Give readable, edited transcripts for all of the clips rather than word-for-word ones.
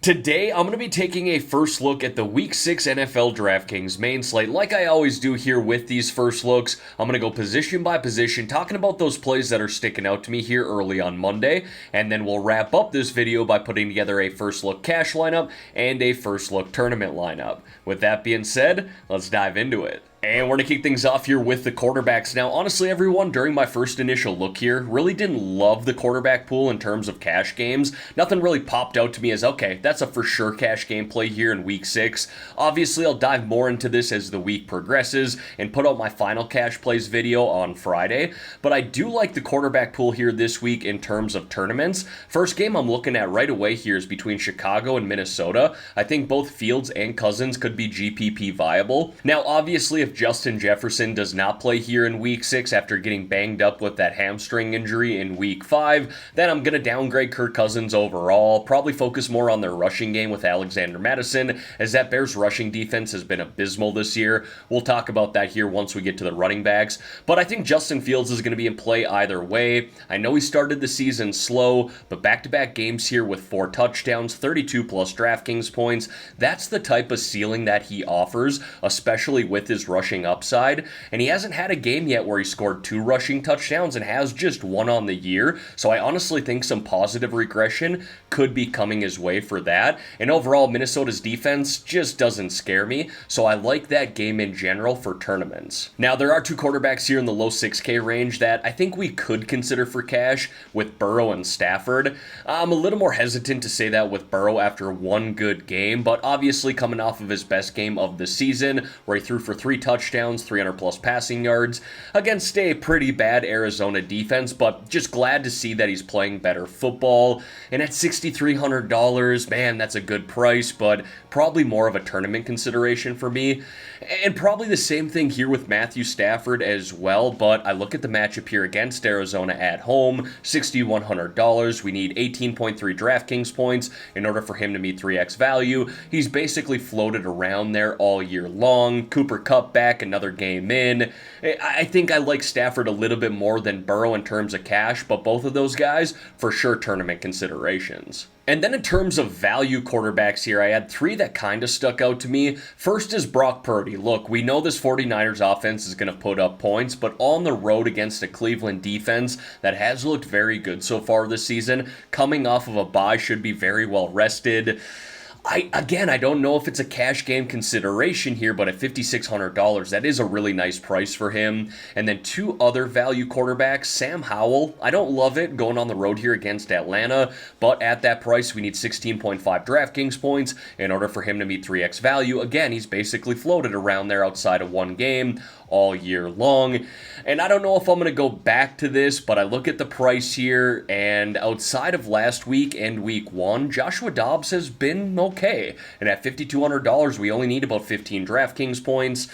Today, I'm going to be taking a first look at the Week 6 NFL DraftKings main slate. Like I always do here with these first looks, I'm going to go position by position, talking about those plays that are sticking out to me here early on Monday, and then we'll wrap up this video by putting together a first look cash lineup and a first look tournament lineup. With that being said, let's dive into it. And we're going to kick things off here with the quarterbacks. Now, honestly, everyone, during my first initial look here, really didn't love the quarterback pool in terms of cash games. Nothing really popped out to me as, okay, that's a for sure cash game play here in Week 6. Obviously, I'll dive more into this as the week progresses and put out my final cash plays video on Friday. But I do like the quarterback pool here this week in terms of tournaments. First game I'm looking at right away here is between Chicago and Minnesota. I think both Fields and Cousins could be GPP viable. Now, obviously, if Justin Jefferson does not play here in Week 6 after getting banged up with that hamstring injury in Week 5, then I'm going to downgrade Kirk Cousins overall, probably focus more on their rushing game with Alexander Mattison, as that Bears rushing defense has been abysmal this year. We'll talk about that here once we get to the running backs, but I think Justin Fields is going to be in play either way. I know he started the season slow, but back-to-back games here with 4 touchdowns, 32 plus DraftKings points, that's the type of ceiling that he offers, especially with his rushing upside, and he hasn't had a game yet where he scored 2 rushing touchdowns and has just 1 on the year, so I honestly think some positive regression could be coming his way for that, and overall Minnesota's defense just doesn't scare me, so I like that game in general for tournaments. Now, there are 2 quarterbacks here in the low 6K range that I think we could consider for cash with Burrow and Stafford. I'm a little more hesitant to say that with Burrow after 1 good game, but obviously coming off of his best game of the season where he threw for 3 touchdowns, 300 plus passing yards against a pretty bad Arizona defense, but just glad to see that he's playing better football. And at $6,300, man, that's a good price, but probably more of a tournament consideration for me. And probably the same thing here with Matthew Stafford as well, but I look at the matchup here against Arizona at home, $6,100. We need 18.3 DraftKings points in order for him to meet 3x value. He's basically floated around there all year long. Cooper Kupp back another game in. I think I like Stafford a little bit more than Burrow in terms of cash, but both of those guys for sure tournament considerations. And then in terms of value quarterbacks here, I had 3 that kind of stuck out to me. First is Brock Purdy. Look, we know this 49ers offense is going to put up points, but on the road against a Cleveland defense that has looked very good so far this season, coming off of a bye, should be very well rested. I don't know if it's a cash game consideration here, but at $5,600, that is a really nice price for him. And then 2 other value quarterbacks, Sam Howell. I don't love it going on the road here against Atlanta, but at that price, we need 16.5 DraftKings points in order for him to meet 3x value. Again, he's basically floated around there outside of 1 game all year long. And I don't know if I'm going to go back to this, but I look at the price here, and outside of last week and week 1, Joshua Dobbs has been okay. And at $5,200, we only need about 15 DraftKings points.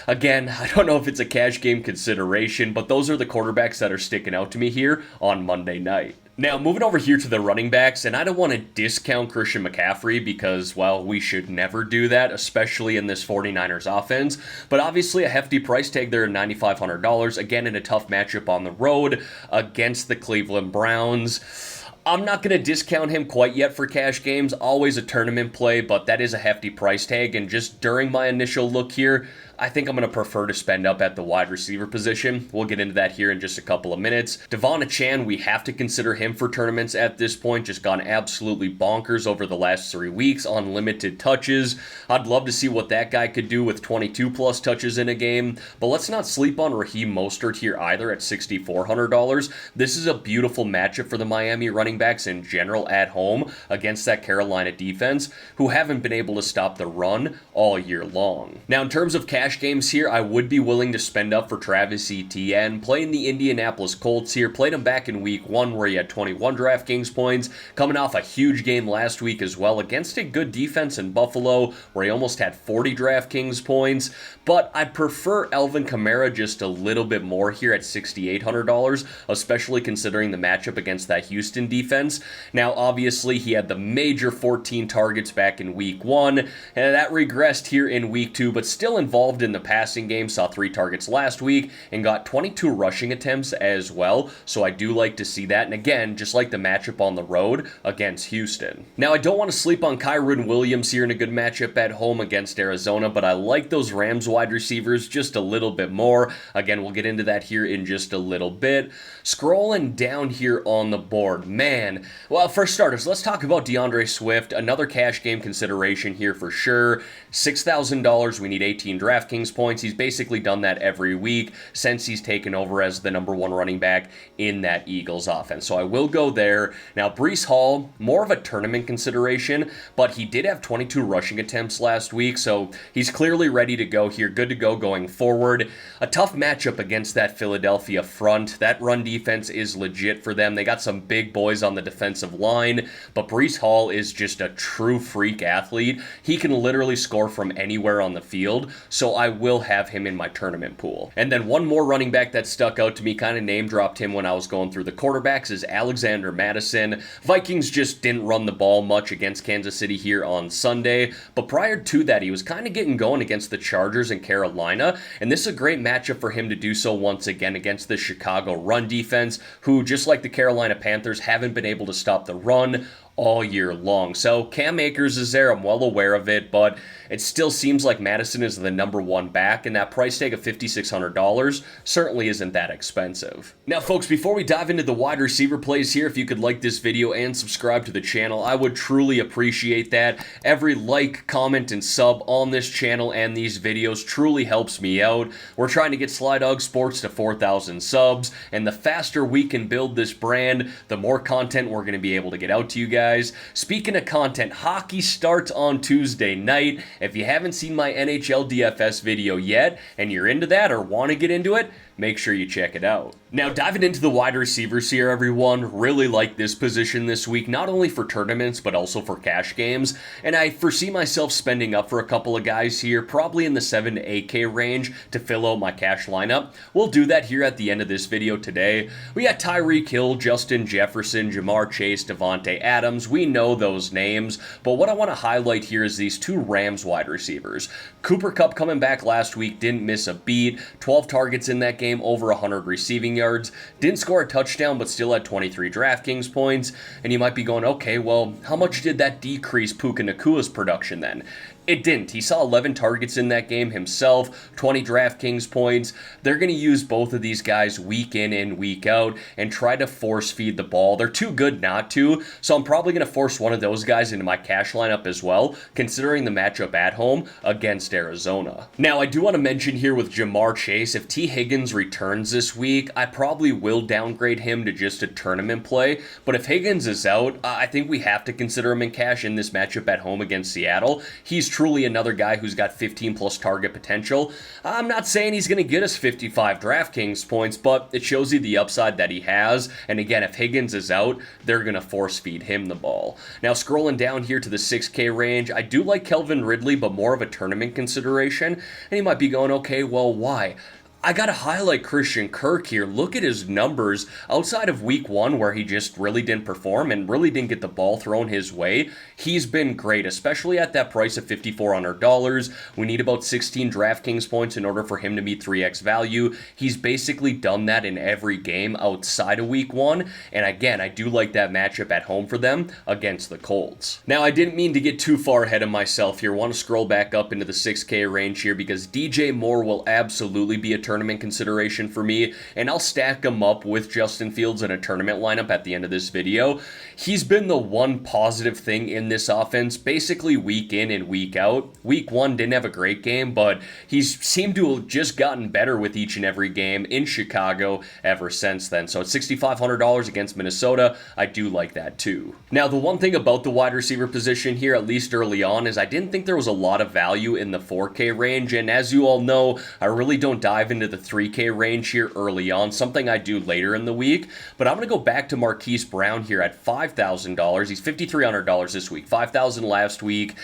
Again, I don't know if it's a cash game consideration, but those are the quarterbacks that are sticking out to me here on Monday night. Now, moving over here to the running backs, and I don't want to discount Christian McCaffrey because, well, we should never do that, especially in this 49ers offense, but obviously a hefty price tag there at $9,500, again in a tough matchup on the road against the Cleveland Browns. I'm not going to discount him quite yet for cash games, always a tournament play, but that is a hefty price tag, and just during my initial look here, I think I'm going to prefer to spend up at the wide receiver position. We'll get into that here in just a couple of minutes. Devon Achane, we have to consider him for tournaments at this point. Just gone absolutely bonkers over the last 3 weeks on limited touches. I'd love to see what that guy could do with 22 plus touches in a game. But let's not sleep on Raheem Mostert here either at $6,400. This is a beautiful matchup for the Miami running backs in general at home against that Carolina defense, who haven't been able to stop the run all year long. Now, in terms of cash games here, I would be willing to spend up for Travis Etienne. Playing the Indianapolis Colts here, played him back in week 1 where he had 21 DraftKings points, coming off a huge game last week as well against a good defense in Buffalo where he almost had 40 DraftKings points, but I prefer Alvin Kamara just a little bit more here at $6,800, especially considering the matchup against that Houston defense. Now, obviously, he had the major 14 targets back in week 1, and that regressed here in week 2, but still involved involved in the passing game, saw 3 targets last week, and got 22 rushing attempts as well, so I do like to see that, and again, just like the matchup on the road against Houston. Now, I don't want to sleep on Kyren Williams here in a good matchup at home against Arizona, but I like those Rams wide receivers just a little bit more. Again, we'll get into that here in just a little bit. Scrolling down here on the board, man. Well, for starters, let's talk about DeAndre Swift. Another cash game consideration here for sure. $6,000, we need 18 DraftKings points. He's basically done that every week since he's taken over as the number 1 running back in that Eagles offense. So I will go there. Now, Breece Hall, more of a tournament consideration, but he did have 22 rushing attempts last week, so he's clearly ready to go here, good to go going forward. A tough matchup against that Philadelphia front. That run defense is legit for them. They got some big boys on the defensive line, but Breece Hall is just a true freak athlete. He can literally score from anywhere on the field, so I will have him in my tournament pool. And then one more running back that stuck out to me, kind of name dropped him when I was going through the quarterbacks, is Alexander Mattison. Vikings just didn't run the ball much against Kansas City here on Sunday, but prior to that, he was kind of getting going against the Chargers and Carolina, and this is a great matchup for him to do so once again against the Chicago run defense, who, just like the Carolina Panthers, haven't been able to stop the run all year long. So Cam Akers is there, I'm well aware of it, but it still seems like Madison is the number 1 back, and that price tag of $5,600 certainly isn't that expensive. Now, folks, before we dive into the wide receiver plays here, if you could like this video and subscribe to the channel, I would truly appreciate that. Every like, comment, and sub on this channel and these videos truly helps me out. We're trying to get GriffDogg Sports to 4,000 subs, and the faster we can build this brand, the more content we're going to be able to get out to you guys. Speaking of content, hockey starts on Tuesday night. If you haven't seen my NHL DFS video yet, and you're into that or want to get into it, make sure you check it out. Now, diving into the wide receivers here, everyone, really like this position this week, not only for tournaments, but also for cash games, and I foresee myself spending up for a couple of guys here, probably in the 7 to 8K range to fill out my cash lineup. We'll do that here at the end of this video today. We got Tyreek Hill, Justin Jefferson, Jamar Chase, Devontae Adams. We know those names, but what I want to highlight here is these 2 Rams wide receivers. Cooper Kupp coming back last week, didn't miss a beat, 12 targets in that game, over 100 receiving yards, didn't score a touchdown, but still had 23 DraftKings points, and you might be going, okay, well, how much did that decrease Puka Nakua's production then? It didn't. He saw 11 targets in that game himself, 20 DraftKings points. They're going to use both of these guys week in and week out and try to force feed the ball. They're too good not to, so I'm probably going to force one of those guys into my cash lineup as well, considering the matchup at home against Arizona. Now, I do want to mention here with Jamar Chase, if T. Higgins returns this week, I probably will downgrade him to just a tournament play, but if Higgins is out, I think we have to consider him in cash in this matchup at home against Seattle. He's truly another guy who's got 15 plus target potential. I'm not saying he's going to get us 55 DraftKings points, but it shows you the upside that he has. And again, if Higgins is out, they're going to force feed him the ball. Now, scrolling down here to the 6K range, I do like Kelvin Ridley, but more of a tournament consideration. And you might be going, okay, well, why? I gotta highlight Christian Kirk here. Look at his numbers outside of week 1 where he just really didn't perform and really didn't get the ball thrown his way. He's been great, especially at that price of $5,400. We need about 16 DraftKings points in order for him to meet 3x value. He's basically done that in every game outside of week 1. And again, I do like that matchup at home for them against the Colts. Now, I didn't mean to get too far ahead of myself here. I want to scroll back up into the 6K range here because DJ Moore will absolutely be a tournament consideration for me, and I'll stack him up with Justin Fields in a tournament lineup at the end of this video. He's been the one positive thing in this offense, basically week in and week out. Week 1 didn't have a great game, but he's seemed to have just gotten better with each and every game in Chicago ever since then. So at $6,500 against Minnesota, I do like that too. Now, the one thing about the wide receiver position here, at least early on, is I didn't think there was a lot of value in the 4K range, and as you all know, I really don't dive into into the 3K range here early on, something I do later in the week. But I'm going to go back to Marquise Brown here at $5,000. He's $5,300 this week, $5,000 last week.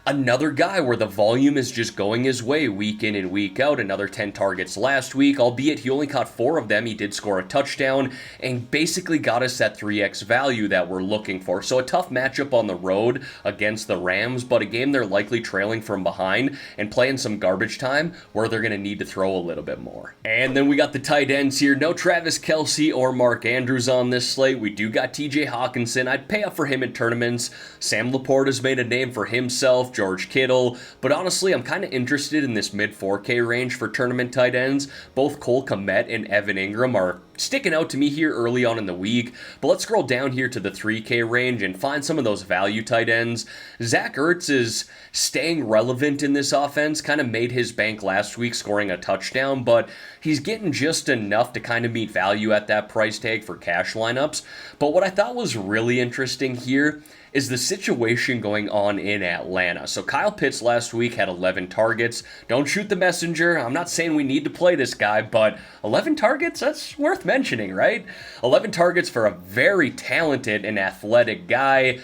Another guy where the volume is just going his way week in and week out. Another 10 targets last week, albeit he only caught 4 of them. He did score a touchdown and basically got us that 3x value that we're looking for. So a tough matchup on the road against the Rams, but a game they're likely trailing from behind and playing some garbage time where they're going to need to throw a little bit more. And then we got the tight ends here. No Travis Kelce or Mark Andrews on this slate. We do got TJ Hawkinson. I'd pay up for him in tournaments. Sam Laporte has made a name for himself. George Kittle, but honestly, I'm kind of interested in this mid 4K range for tournament tight ends. Both Cole Kmet and Evan Ingram are sticking out to me here early on in the week, but let's scroll down here to the 3K range and find some of those value tight ends. Zach Ertz is staying relevant in this offense, kind of made his bank last week scoring a touchdown, but he's getting just enough to kind of meet value at that price tag for cash lineups. But what I thought was really interesting here is the situation going on in Atlanta. So Kyle Pitts last week had 11 targets. Don't shoot the messenger. I'm not saying we need to play this guy, but 11 targets, that's worth mentioning, right? 11 targets for a very talented and athletic guy.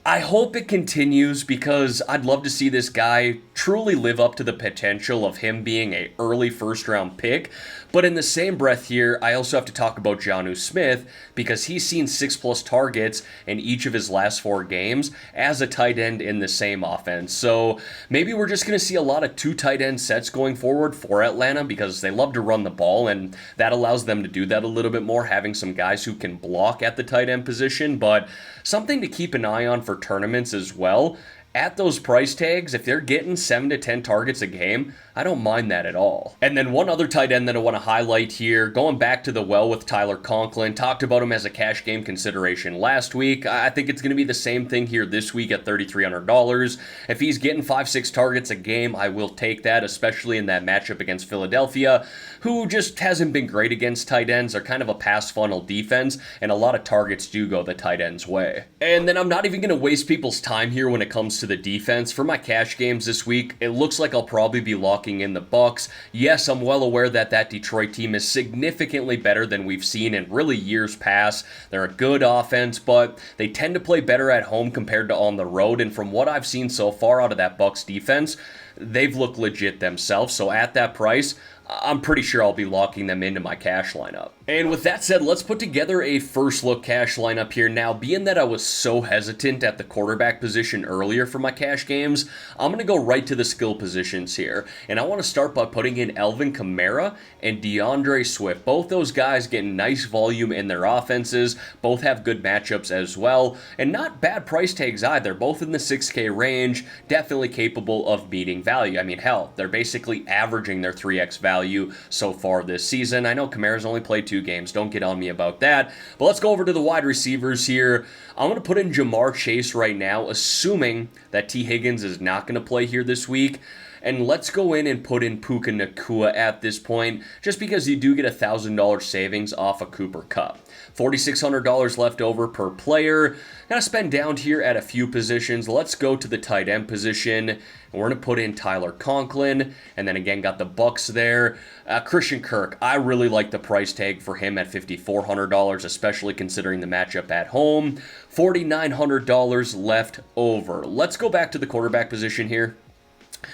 I hope it continues because I'd love to see this guy truly live up to the potential of him being an early first-round pick. But in the same breath here, I also have to talk about Jonnu Smith because he's seen 6+ targets in each of his last 4 games as a tight end in the same offense. So maybe we're just going to see a lot of 2 tight end sets going forward for Atlanta because they love to run the ball, and that allows them to do that a little bit more, having some guys who can block at the tight end position. But something to keep an eye on for tournaments as well. At those price tags, if they're getting 7 to 10 targets a game, I don't mind that at all. And then one other tight end that I want to highlight here, going back to the well with Tyler Conklin, talked about him as a cash game consideration last week. I think it's going to be the same thing here this week at $3,300. If he's getting 5-6 targets a game, I will take that, especially in that matchup against Philadelphia, who just hasn't been great against tight ends. They're kind of a pass funnel defense, and a lot of targets do go the tight end's way. And then I'm not even going to waste people's time here when it comes to the defense. For my cash games this week, it looks like I'll probably be locking in the Bucs. Yes, I'm well aware that that Detroit team is significantly better than we've seen in really years past. They're a good offense, but they tend to play better at home compared to on the road, and from what I've seen so far out of that Bucs defense, they've looked legit themselves. So at that price, I'm pretty sure I'll be locking them into my cash lineup. And with that said, let's put together a first look cash lineup here. Now, being that I was so hesitant at the quarterback position earlier for my cash games, I'm going to go right to the skill positions here. And I want to start by putting in Alvin Kamara and DeAndre Swift. Both those guys get nice volume in their offenses. Both have good matchups as well. And not bad price tags either. Both in the 6K range. Definitely capable of beating value. I mean, hell, they're basically averaging their 3x value so far this season. I know Kamara's only played 2 games. Don't get on me about that. But let's go over to the wide receivers here. I'm going to put in Jamar Chase right now, assuming that T. Higgins is not going to play here this week. And let's go in and put in Puka Nacua at this point, just because you do get $1,000 savings off of Cooper Kupp. $4,600 left over per player. Gotta spend down here at a few positions. Let's go to the tight end position. And we're going to put in Tyler Conklin. And then again, got the Bucs there. Christian Kirk, I really like the price tag for him at $5,400, especially considering the matchup at home. $4,900 left over. Let's go back to the quarterback position here.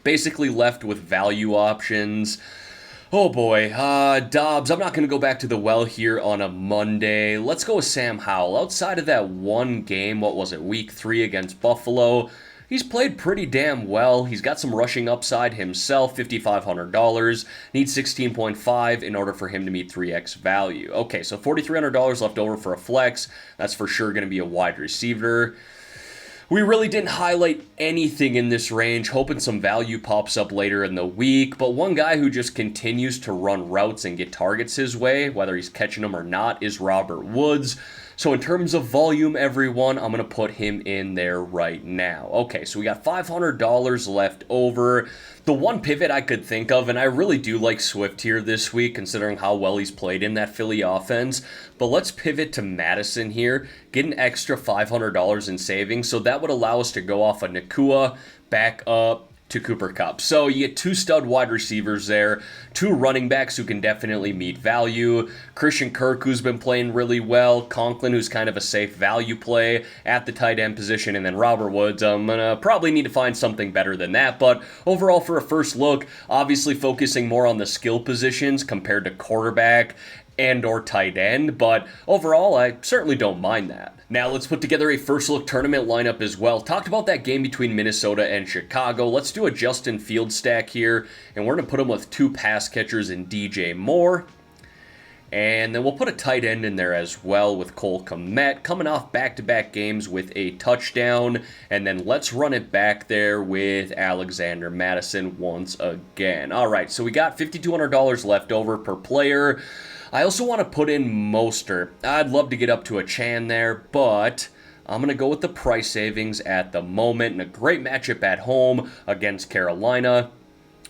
Basically left with value options. Oh boy, Dobbs, I'm not going to go back to the well here on a Monday. Let's go with Sam Howell. Outside of that one game, what was it, week 3 against Buffalo, he's played pretty damn well. He's got some rushing upside himself, $5,500. Needs 16.5 in order for him to meet 3x value. Okay, so $4,300 left over for a flex. That's for sure going to be a wide receiver. We really didn't highlight anything in this range, hoping some value pops up later in the week, but one guy who just continues to run routes and get targets his way, whether he's catching them or not, is Robert Woods. So in terms of volume, everyone, I'm going to put him in there right now. Okay, so we got $500 left over. The one pivot I could think of, and I really do like Swift here this week, considering how well he's played in that Philly offense, but let's pivot to Madison here, get an extra $500 in savings, so that would allow us to go off of Nacua, back up, to Cooper Kupp. So you get 2 stud wide receivers there, 2 running backs who can definitely meet value. Christian Kirk, who's been playing really well. Conklin, who's kind of a safe value play at the tight end position. And then Robert Woods, I'm going to probably need to find something better than that. But overall, for a first look, obviously focusing more on the skill positions compared to quarterback and or tight end, but overall, I certainly don't mind that. Now, let's put together a first look tournament lineup as well. Talked about that game between Minnesota and Chicago. Let's do a Justin Fields stack here, and we're going to put him with 2 pass catchers in DJ Moore. And then we'll put a tight end in there as well with Cole Kmet, coming off back-to-back games with a touchdown. And then let's run it back there with Alexander Madison once again. All right, so we got $5,200 left over per player. I also want to put in Mostert. I'd love to get up to a Chan there, but I'm going to go with the price savings at the moment. And a great matchup at home against Carolina.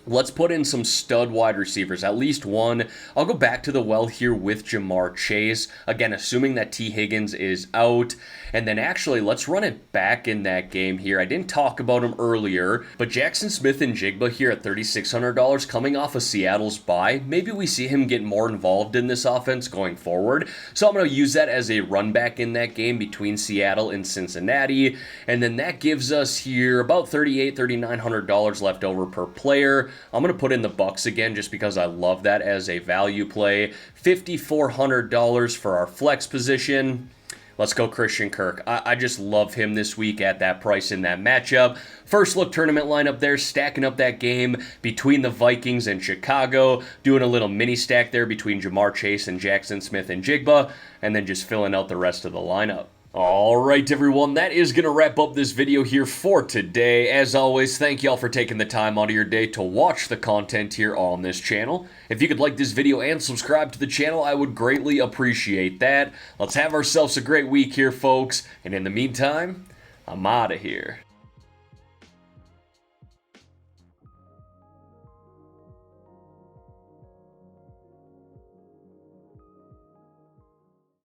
Let's put in some stud wide receivers, at least one. I'll go back to the well here with Jamar Chase. Again, assuming that T. Higgins is out. And then actually, let's run it back in that game here. I didn't talk about him earlier, but Jackson Smith and Jigba here at $3,600 coming off of Seattle's bye. Maybe we see him get more involved in this offense going forward. So I'm going to use that as a run back in that game between Seattle and Cincinnati. And then that gives us here about $3,900 left over per player. I'm going to put in the Bucks again just because I love that as a value play. $5,400 for our flex position. Let's go Christian Kirk. I just love him this week at that price in that matchup. First look tournament lineup there, stacking up that game between the Vikings and Chicago, doing a little mini stack there between Jamar Chase and Jackson Smith and Jigba, and then just filling out the rest of the lineup. Alright everyone, that is going to wrap up this video here for today. As always, thank y'all for taking the time out of your day to watch the content here on this channel. If you could like this video and subscribe to the channel, I would greatly appreciate that. Let's have ourselves a great week here, folks. And in the meantime, I'm out of here.